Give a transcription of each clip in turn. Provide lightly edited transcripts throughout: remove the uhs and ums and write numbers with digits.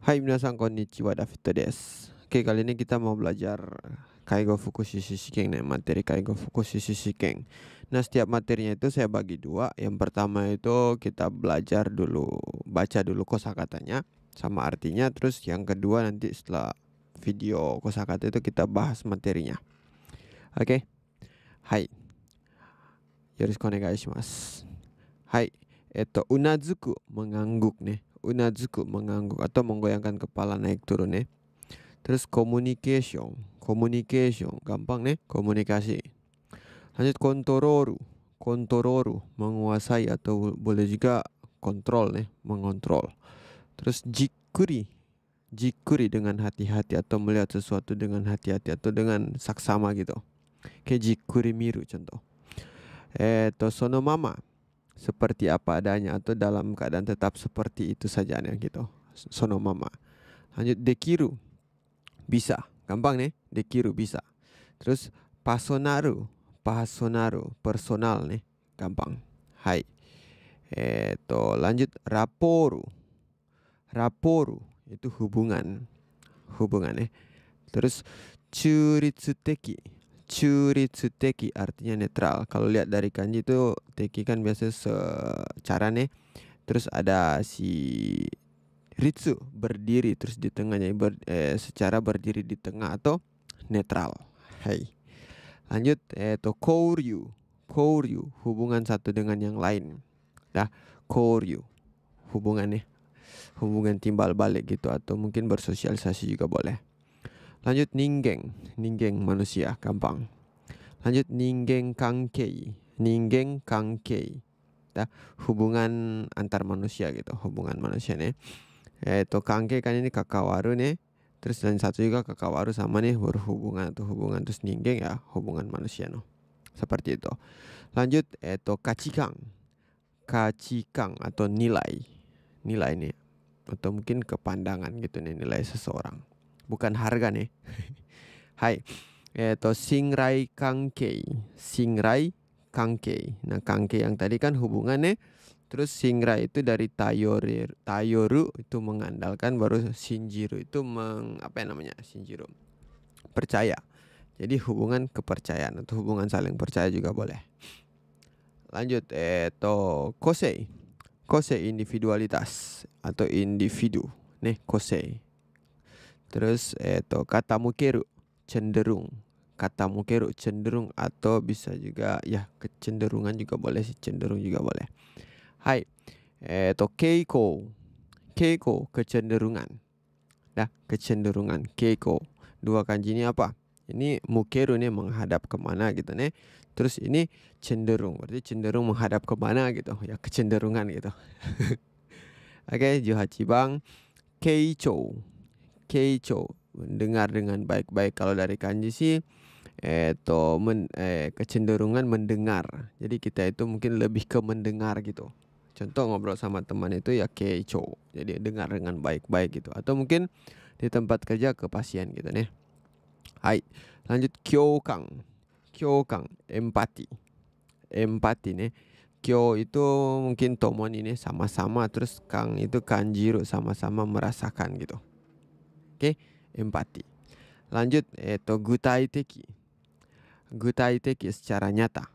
Hai minasan konnichiwa, David desu. Oke, kali ini kita mau belajar Kaigo Fukushishi Shiken nih, materi Kaigo Fukushishi Shiken. Nah, setiap materinya itu saya bagi dua. Yang pertama itu kita belajar dulu, baca dulu kosakatanya sama artinya. Terus yang kedua nanti setelah video kosakata itu kita bahas materinya. Oke. Hai. Yoroshiku onegai shimasu. Hai. Unazuku mengangguk nih. Unazuku mengangguk atau menggoyangkan kepala naik turun nih. Terus communication, gampang nih, komunikasi. Lanjut kontoru, menguasai atau boleh juga kontrol nih, mengontrol. Terus jikuri dengan hati-hati atau melihat sesuatu dengan hati-hati atau dengan saksama gitu. Kayak jikuri miru contoh. Sonomama, seperti apa adanya atau dalam keadaan tetap seperti itu saja nih gitu. Sonomama. Lanjut dekiru, bisa, gampang nih, dekiru bisa. Terus personal, personal nih, gampang. Hai. Lanjut raporu itu hubungan nih. Terus Churitsuteki artinya netral. Kalau lihat dari kanji itu teki kan biasa secara nih. Terus ada si ritsu, berdiri terus di tengahnya, secara berdiri di tengah atau netral. Hai. Lanjut kouryu, hubungan satu dengan yang lain. Dah, kouryu hubungannya, hubungan timbal balik gitu atau mungkin bersosialisasi juga boleh. Lanjut ningen manusia, gampang. Lanjut ningen kankei, dah, hubungan antar manusia gitu, hubungan manusia nih. Kankei kan ini kakawaru nih. Terus dan satu juga kakawaru sama nih, berhubungan atau hubungan. Terus ningen ya hubungan manusia no. Seperti itu. Lanjut kachikang atau nilai nih, atau mungkin kepandangan gitu nih, nilai seseorang, bukan harga nih. Hai. Singrai kankei. Nah, kankei yang tadi kan hubungannya. Terus singrai itu dari tayoru itu mengandalkan, baru shinjiru itu shinjiru percaya. Jadi hubungan kepercayaan atau hubungan saling percaya juga boleh. Lanjut kosei individualitas atau individu nih, kosei. Terus katamukeru cenderung, atau bisa juga ya kecenderungan juga boleh sih, cenderung juga boleh. Hai. Keiko kecenderungan. Nah, kecenderungan keiko. Dua kanji ini apa? Ini mukeru nih, menghadap kemana gitu nih. Terus ini cenderung, berarti cenderung menghadap kemana gitu. Ya kecenderungan gitu. Oke, 18 bang. Keicho, mendengar dengan baik-baik. Kalau dari kanji sih kecenderungan mendengar. Jadi kita itu mungkin lebih ke mendengar gitu. Contoh ngobrol sama teman itu ya keicho, jadi dengar dengan baik-baik gitu. Atau mungkin di tempat kerja ke pasien gitu nih. Hai. Lanjut kyokang, empati nih. Kyo itu mungkin tomon ini sama-sama, terus kang itu kanjiru, sama-sama merasakan gitu. Oke, empati. Lanjut gutai teki secara nyata.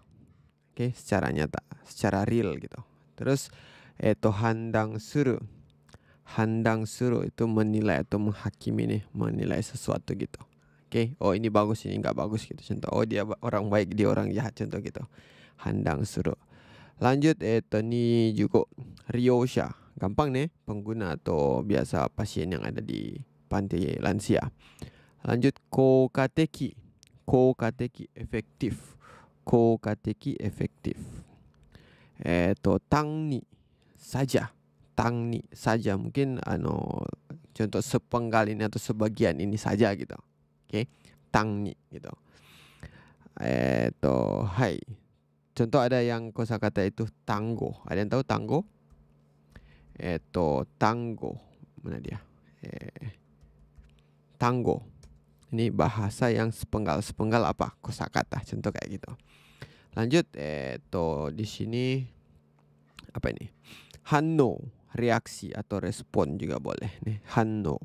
Oke, secara nyata, secara real gitu. Terus handang suru itu menilai atau menghakimi nih, menilai sesuatu gitu. Oke, oh ini bagus, ini nggak bagus gitu. Contoh, oh dia orang baik, dia orang jahat, contoh gitu. Handang suru. Lanjut ni juga ryosha, gampang nih, pengguna atau biasa pasien yang ada di panti lansia. Lanjut kokateki efektif. Tangni saja, mungkin contoh sepenggal ini atau sebagian ini saja gitu. Oke, tangni gitu. Hai. Contoh ada yang kosakata itu tanggo. Ada yang tahu tanggo? Tanggo. Mana dia? Tanggo. Ini bahasa yang sepenggal apa? Kosakata. Contoh kayak gitu. Lanjut di sini apa ini? Hanno, reaksi atau respon juga boleh nih. Hanno,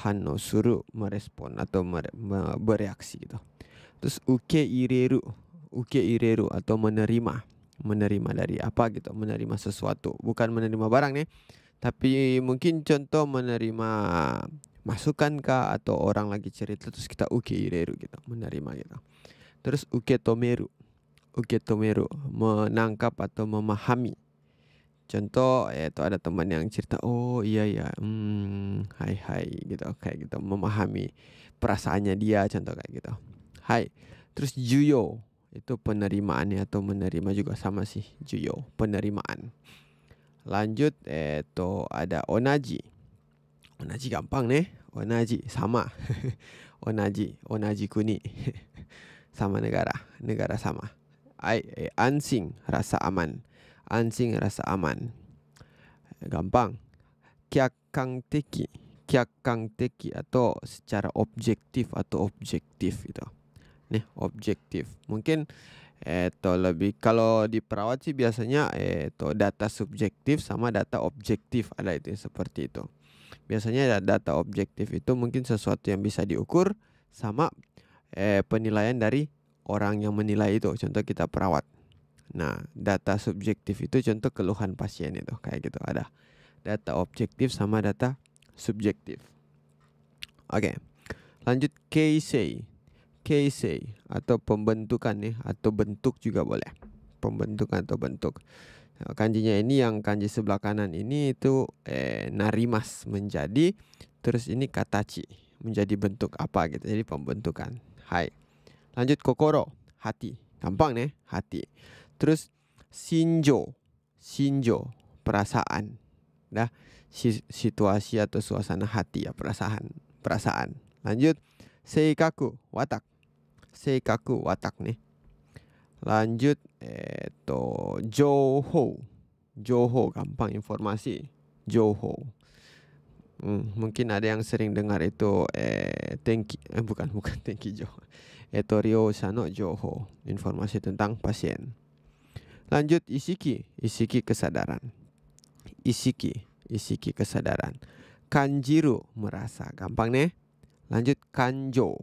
hanno suru merespon atau bereaksi gitu. Terus uke ireru atau menerima, menerima dari apa gitu, menerima sesuatu, bukan menerima barang nih, tapi mungkin contoh menerima masukan kah, atau orang lagi cerita terus kita uke ireru gitu, menerima gitu. Terus uke tomeru, menangkap atau memahami. Contoh itu ada teman yang cerita, oh iya ya, hai hai gitu, kayak gitu, memahami perasaannya dia, contoh kayak gitu. Hai. Terus juyo itu penerimaannya atau menerima juga sama sih, juyo penerimaan. Lanjut itu ada onaji. Onaji gampang nih, onaji sama. onaji kuni sama negara, negara sama. Ansing rasa aman. Ansing rasa aman. Gampang. Kyakang teki atau secara objektif atau objektif gitu. Nih, objektif. Mungkin lebih kalau di perawat sih biasanya data subjektif sama data objektif, ada itu seperti itu. Biasanya data objektif itu mungkin sesuatu yang bisa diukur sama penilaian dari orang yang menilai itu, contoh kita perawat. Nah, data subjektif itu contoh keluhan pasien itu, kayak gitu. Ada data objektif sama data subjektif. Oke. Lanjut keisei atau pembentukan nih, atau bentuk juga boleh. Pembentukan atau bentuk. Kanjinya ini yang kanji sebelah kanan ini itu narimas, menjadi, terus ini katachi, menjadi bentuk apa gitu. Jadi pembentukan. Hai. Lanjut kokoro, hati. Gampang nih, hati. Terus shinjo, perasaan. Dah, situasi atau suasana hati ya, perasaan. Lanjut seikaku, watak. Seikaku, watak nih. Lanjut Joho, gampang, informasi. Joho. Mungkin ada yang sering dengar itu bukan tenki Joho. Ryosha no Joho, informasi tentang pasien. Lanjut isiki kesadaran. Isiki kesadaran. Kanjiru, merasa, gampang nih. Lanjut kanjo.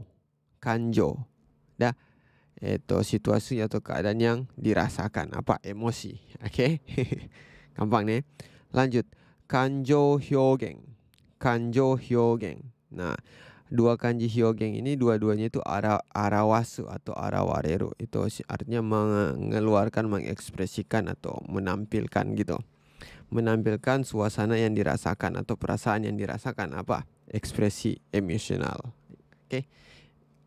Dah, itu situasi atau keadaan yang dirasakan, apa, emosi. Oke. Gampang nih. Lanjut kanjo hyogen. Nah, dua kanji hyogen ini dua-duanya itu arawasu atau arawareru. Itu artinya mengeluarkan, mengekspresikan atau menampilkan gitu. Menampilkan suasana yang dirasakan atau perasaan yang dirasakan, apa? Ekspresi emosional. Oke.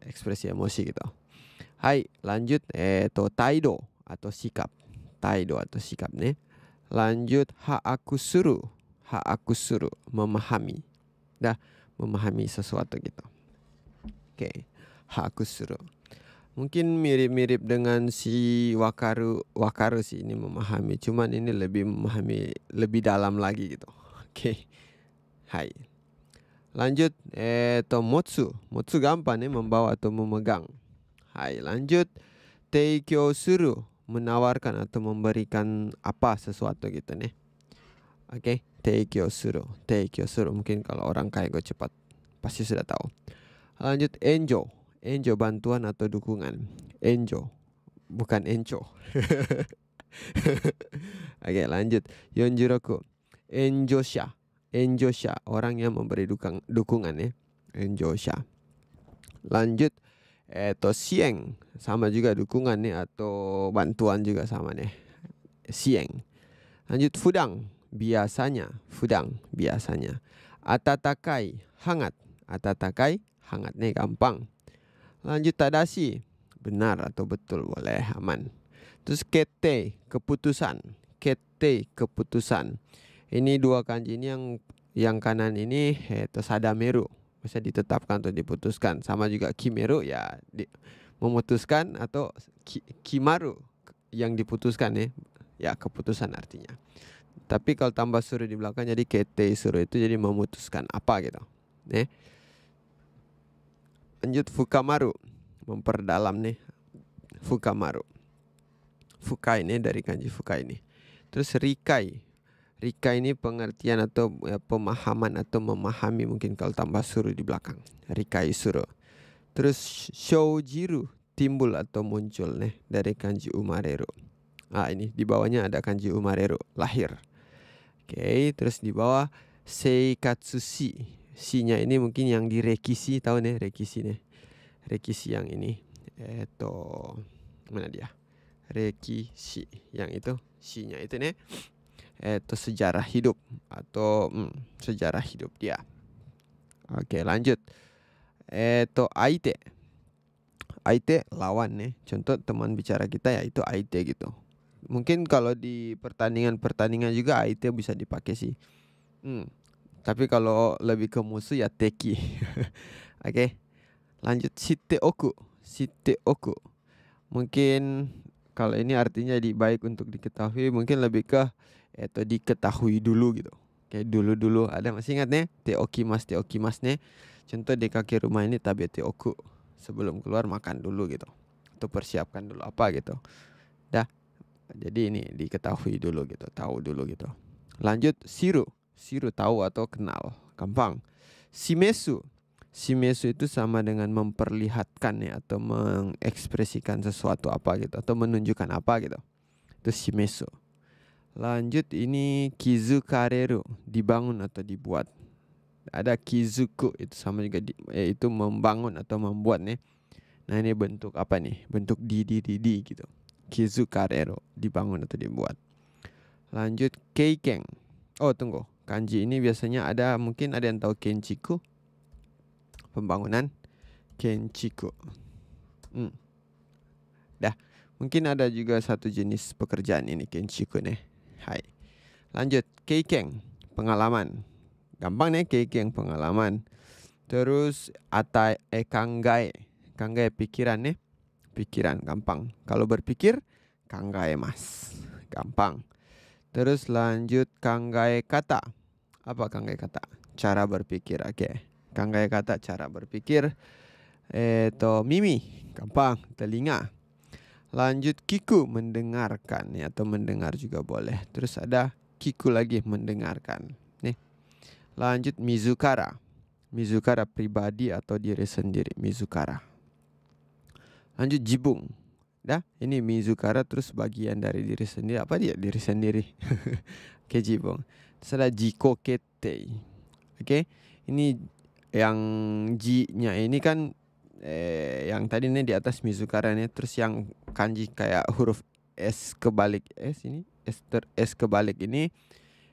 Ekspresi emosi gitu. Hai, lanjut taido atau sikap. Nih. Lanjut haakusuru, memahami. Dah, memahami sesuatu gitu. Oke. Haakusuru. Mungkin mirip-mirip dengan si wakaru sih, ini memahami, cuman ini lebih memahami lebih dalam lagi gitu. Oke. Hai. Lanjut motsu gampang nih, membawa atau memegang. Hai, lanjut teikyo suru, menawarkan atau memberikan apa, sesuatu gitu nih. Oke, teikyo suru mungkin kalau orang kaigo cepat pasti sudah tahu. Lanjut enjo, bantuan atau dukungan. Enjo, bukan enco. Oke, lanjut yonjuroku, enjosha, orang yang memberi dukungan ya. Enjosha. Lanjut sieng, sama juga dukungan nih atau bantuan juga sama nih. Sieng. Lanjut fudang, biasanya. Atatakai, hangat. Hangat nih, gampang. Lanjut tadashi, benar atau betul, boleh, aman. Terus kete, keputusan. Ini dua kanji ini yang kanan ini sadameru, bisa ditetapkan atau diputuskan. Sama juga kimeru, ya memutuskan, atau kimaru, yang diputuskan ya keputusan artinya. Tapi kalau tambah suru di belakang jadi kete suru, itu jadi memutuskan apa gitu. Lanjut fukamaru, memperdalam nih. Fukamaru. Fukai ini dari kanji fukai ini. Terus rikai Rika ini pengertian atau pemahaman atau memahami, mungkin kalau tambah suru di belakang. Rikai suru. Terus shoujiru, timbul atau muncul nih dari kanji umareru. Ini di bawahnya ada kanji umareru, lahir. Oke, terus di bawah seikatsushi. Si-nya ini mungkin yang direkisi, tahu nih rekisi nih. Rekisi yang ini. Mana dia? Rekisi yang itu, si-nya itu nih. Sejarah hidup atau sejarah hidup dia. Oke, lanjut. Aite. Aite lawan nih. Contoh teman bicara kita ya itu aite gitu. Mungkin kalau di pertandingan juga aite bisa dipakai sih. Tapi kalau lebih ke musuh ya teki. Oke. Lanjut shitteoku. Shitteoku. Mungkin kalau ini artinya baik untuk diketahui, mungkin lebih ke diketahui dulu gitu. Kayak dulu ada, masih ingat nih teokimas nih. Contoh di kaki rumah ini tabete oku, sebelum keluar makan dulu gitu, atau persiapkan dulu apa gitu. Jadi ini diketahui dulu gitu, tahu dulu gitu. Lanjut siru tahu atau kenal, gampang. Shimesu itu sama dengan memperlihatkan ya, atau mengekspresikan sesuatu apa gitu, atau menunjukkan apa gitu. Itu shimesu. Lanjut ini kizukareru, dibangun atau dibuat. Ada kizuku, itu sama juga itu membangun atau membuat nih. Nah ini bentuk apa nih? Bentuk didi gitu. Kizukareru, dibangun atau dibuat. Lanjut keiken. Tunggu. Kanji ini biasanya ada, mungkin ada yang tahu kenchiku. Pembangunan kenchiku. Mungkin ada juga satu jenis pekerjaan ini kenchiku nih. Hai. Lanjut keiken, pengalaman. Gampang nih, keiken pengalaman. Terus kangai pikiran nih. Pikiran, gampang. Kalau berpikir kangai mas, gampang. Terus lanjut kangai kata. Apa kangai kata? Cara berpikir. Oke. Kangai kata cara berpikir. Mimi, gampang, telinga. Lanjut kiku, mendengarkan ya, atau mendengar juga boleh. Terus ada kiku lagi, mendengarkan nih. Lanjut mizukara pribadi atau diri sendiri, mizukara. Lanjut jibung. Ini mizukara terus bagian dari diri sendiri. Apa dia? Diri sendiri. Oke, jibung. Terus ada jiko kete. Oke. Ini yang ji-nya ini kan yang tadi nih di atas mizukara nih, terus yang kanji kayak huruf S kebalik S kebalik ini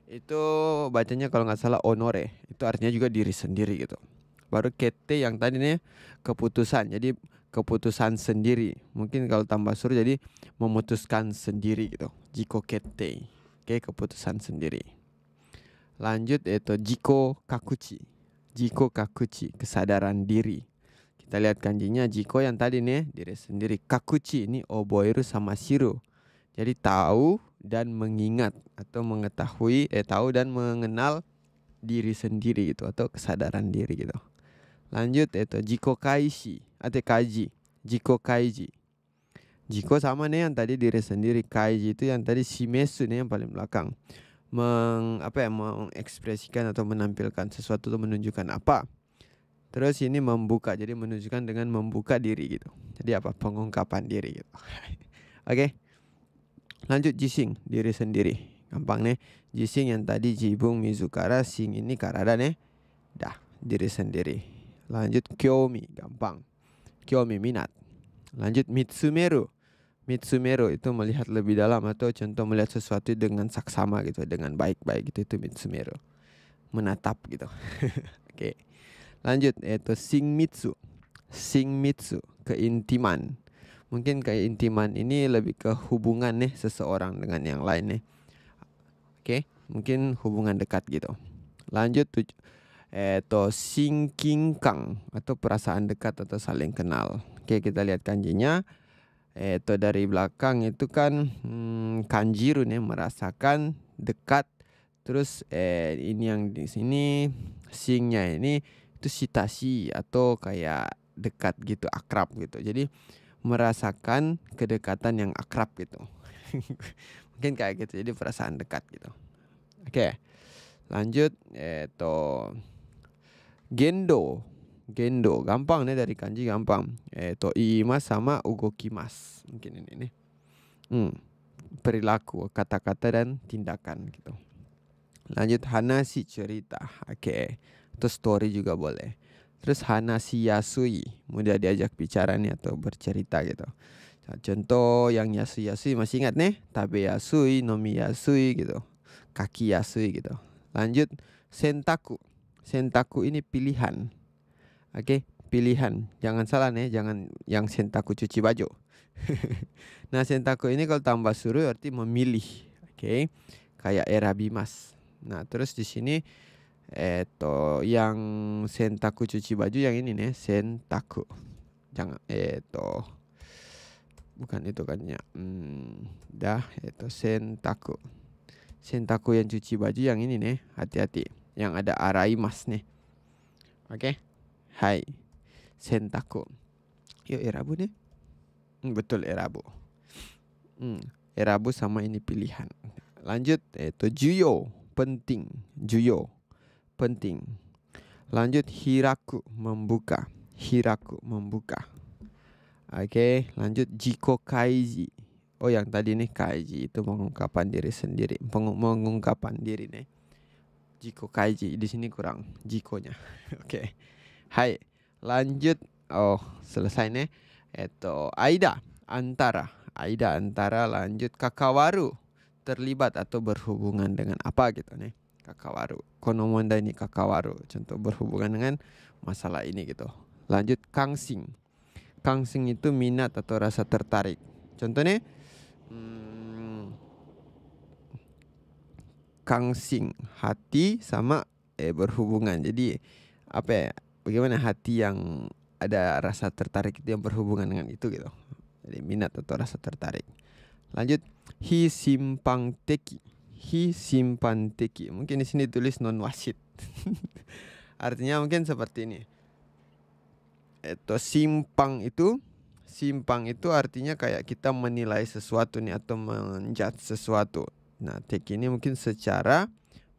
itu bacanya kalau nggak salah onore, itu artinya juga diri sendiri gitu. Baru kete yang tadi nih keputusan, jadi keputusan sendiri. Mungkin kalau tambah sur jadi memutuskan sendiri gitu. Jiko kete, keputusan sendiri. Lanjut itu jiko kakuchi, kesadaran diri. Kita lihat kanjinya, jiko yang tadi nih diri sendiri, kakuchi ini oboeru sama shiru. Jadi tahu dan mengingat atau mengetahui, tahu dan mengenal diri sendiri gitu, atau kesadaran diri gitu. Lanjut itu jiko kaiji atau kaiji. Jiko kaiji. Jiko sama nih yang tadi diri sendiri, kaiji itu yang tadi shimesu nih yang paling belakang. Mengekspresikan atau menampilkan sesuatu atau menunjukkan apa. Terus ini membuka, jadi menunjukkan dengan membuka diri gitu. Jadi apa? Pengungkapan diri gitu. Oke. Lanjut jising, diri sendiri. Gampang nih. Jising yang tadi jibung mizukara, sing ini karada nih. Diri sendiri. Lanjut kyomi, gampang. Kyomi, minat. Lanjut mitsumeru. Mitsumeru itu melihat lebih dalam, atau contoh melihat sesuatu dengan saksama gitu, dengan baik-baik gitu, itu mitsumeru. Menatap gitu. Oke. Lanjut itu singmitsu. Singmitsu, keintiman. Mungkin keintiman ini lebih ke hubungan nih seseorang dengan yang lain nih. Oke, mungkin hubungan dekat gitu. Lanjut singkingkang, atau perasaan dekat atau saling kenal. Oke, kita lihat kanjinya. Dari belakang itu kan kanjiru nih, merasakan, dekat. Terus ini yang di sini singnya ini itu sitashi, atau kayak dekat gitu, akrab gitu. Jadi merasakan kedekatan yang akrab gitu. Mungkin kayak gitu, jadi perasaan dekat gitu. Oke. Lanjut gendo. Gendo gampang nih, dari kanji gampang. Iimas sama ugokimas. Mungkin ini nih. Perilaku, kata-kata dan tindakan gitu. Lanjut hanashi, cerita. Oke. Atau story juga boleh. Terus hanashi yasui, mudah diajak bicara nih atau bercerita gitu. Contoh yang yasui masih ingat nih? Tabe yasui, nomi yasui gitu. Kaki yasui gitu. Lanjut sentaku. Sentaku ini pilihan. Oke, pilihan. Jangan salah nih, jangan yang sentaku cuci baju. Nah, sentaku ini kalau tambah suruh arti memilih. Oke. Kayak erabimas. Nah, terus di sini yang sentaku cuci baju yang ini nih, sentaku. Jangan bukan itu kan ya. Sentaku. Sentaku yang cuci baju yang ini nih, hati-hati. Yang ada araimas nih. Oke. Hai. Sentaku. Yuk erabu nih. Betul, erabu. Erabu sama ini pilihan. Lanjut juyo, penting. Juyo, penting. Lanjut hiraku, membuka. Hiraku, membuka. Oke, lanjut jiko kaiji. Oh, yang tadi nih kaiji itu pengungkapan diri sendiri, pengungkapan diri nih. Jiko kaiji di sini kurang jikonya. Oke. Hai. Lanjut. Oh, selesai nih. Aida, antara. Aida, antara. Lanjut kakawaru, terlibat atau berhubungan dengan apa gitu nih. Kakawaru. Konomonda ini kakawaru. Contoh berhubungan dengan masalah ini gitu. Lanjut kangsing. Kangsing itu minat atau rasa tertarik. Contohnya kangsing, hati sama berhubungan. Jadi apa ya? Bagaimana hati yang ada rasa tertarik itu yang berhubungan dengan itu gitu. Jadi minat atau rasa tertarik. Lanjut hi simpang teki. Hi simpan teki. Mungkin di sini tulis non wasit. Artinya mungkin seperti ini. Simpang itu artinya kayak kita menilai sesuatu nih atau menjudge sesuatu. Nah, teki ini mungkin secara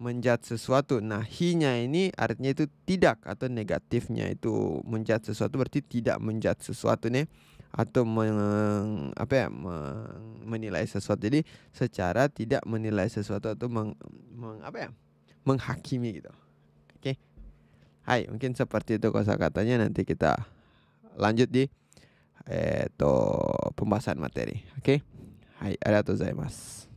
menjudge sesuatu. Nah, hi-nya ini artinya itu tidak atau negatifnya itu menjudge sesuatu berarti tidak menjudge sesuatu nih atau menilai sesuatu. Jadi secara tidak menilai sesuatu atau menghakimi gitu. Oke. Hai, mungkin seperti itu kosakatanya. Nanti kita lanjut di pembahasan materi. Oke. Hai, arigatou gozaimasu.